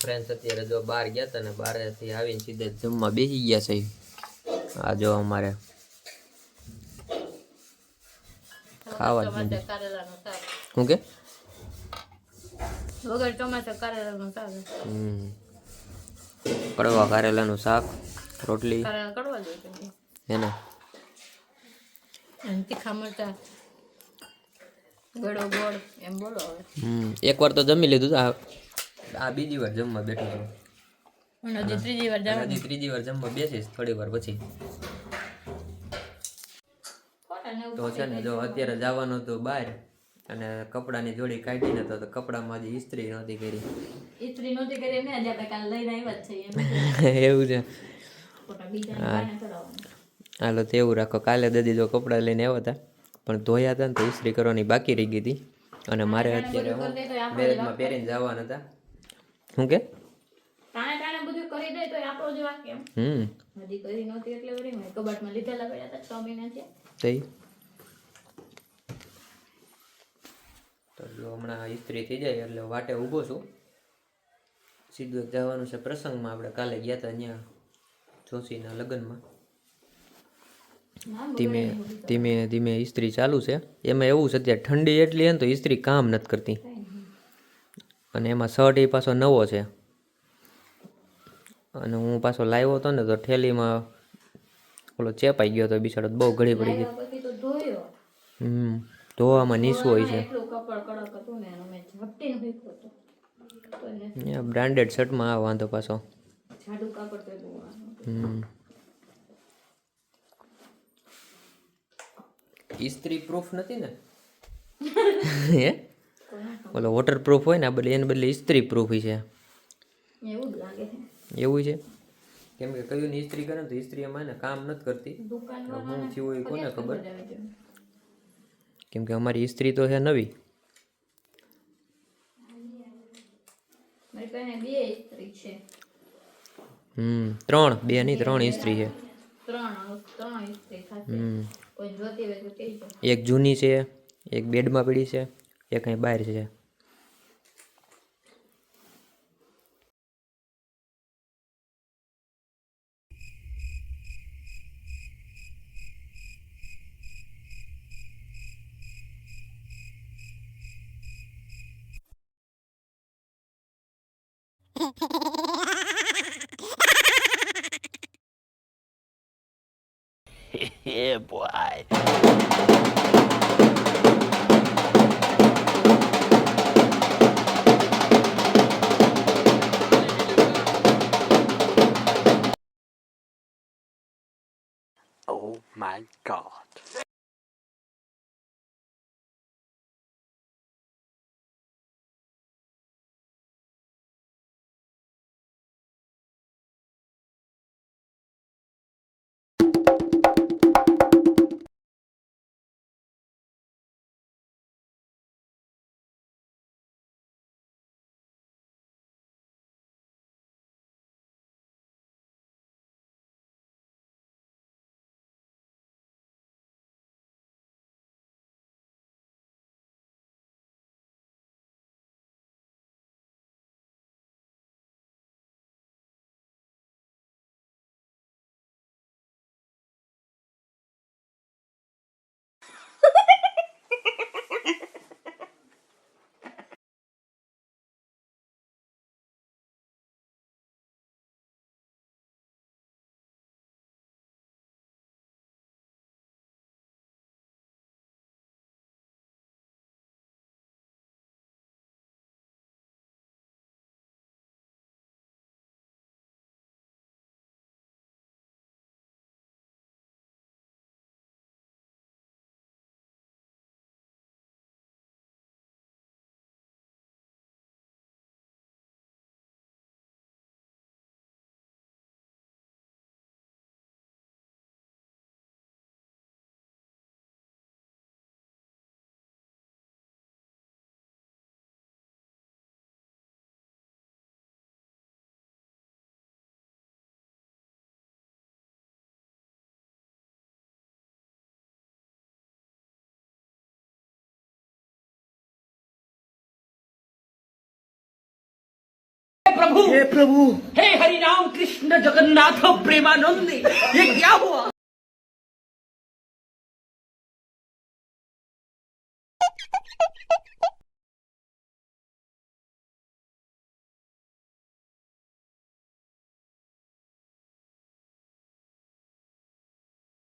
Friends અત્યારે જો બહાર ગયા હતા ને બહારથી આવીને સીધા જમવા બેસી ગયા છે. આ જો અમારે ખાવા જ નથી. શું કે વગર ટમાટર કારેલાનું શાક. કડવા કારેલાનું શાક, રોટલી કારેલા કડવા જોઈએ હે ને, અને તીખા મરચાં, ગળો ગોળ એમ બોલો હવે. એકવાર તો જમી લીધું. આ બીજી વાર જમવા બેઠો છું. હજી ત્રીજી વાર જવાનું. હજી ત્રીજી વાર જમવા બેસીશ થોડી વાર પછી. તો છે ને જો અત્યારે જવાનું હતું બહાર અને કપડાની જોડી કાઢીને તો કપડામાં હજી ઇસ્ત્રી નહોતી કરી. ઇસ્ત્રી નહોતી કરી ને આજે આપણે કાલ લઈને આવ્યા જ છે એવું છે. હા હાલો તો એવું રાખો. કાલે દાદી જો કપડાં લઈને આવ્યા હતા પણ ધોયા હતા ને તો ઇસ્ત્રી કરવાની બાકી રહી ગઈ હતી અને મારે અત્યારે મેરેજમાં પહેરીને જવાના હતા. શું કે ટાણે બધું કરી દે તો આપણો જ વાક એમ. હજી કરી નહોતી એટલે વળી મેં કબાટમાં લીધેલા પડ્યા હતા 6 મહિના થયા. તો જો હમણાં ઇસ્ત્રી થઈ જાય એટલે વાટે ઊભો છું. સીધું જવાનું છે પ્રસંગમાં. આપણે કાલે ગયા હતા ત્યાં જોશીના લગ્નમાં. ધીમે ધીમે ધીમે ઇસ્ત્રી ચાલુ છે. એમાં એવું છે અત્યારે ઠંડી એટલી છે ને તો ઇસ્ત્રી કામ નથી કરતી અને એમાં શર્ટ એ પાછો નવો છે અને હું પાછો લાવ્યો હતો ને તો ઠેલીમાં ઓલો ચેપાઈ ગયો હતો બિચારો. બહુ ઘડી પડી ગઈ. ધોવામાં નીસું હોય છે. બ્રાન્ડેડ શર્ટમાં આ વાંધો પાછો. ઇસ્ત્રી પ્રૂફ નથી ને હે ઓલો વોટર પ્રૂફ હોય ને આ બદલે એને બદલે ઇસ્ત્રી પ્રૂફ છે. એવું છે કેમ કે કયું ની ઇસ્ત્રી કરે ને તો ઇસ્ત્રી એમાં ને કામ નથી કરતી. હું થયું હોય કોને ખબર, કેમ કે અમારી ઇસ્ત્રી તો છે નવી. ત્રણ, બે નહીં 3 ઇસ્ત્રી છે. એક જૂની છે, એક બેડમાં પડી છે, એક અહીં બહાર છે. Yeah, boy. Oh my God. हे हरि राम कृष्ण जगन्नाथ प्रेमानंद ये क्या हुआ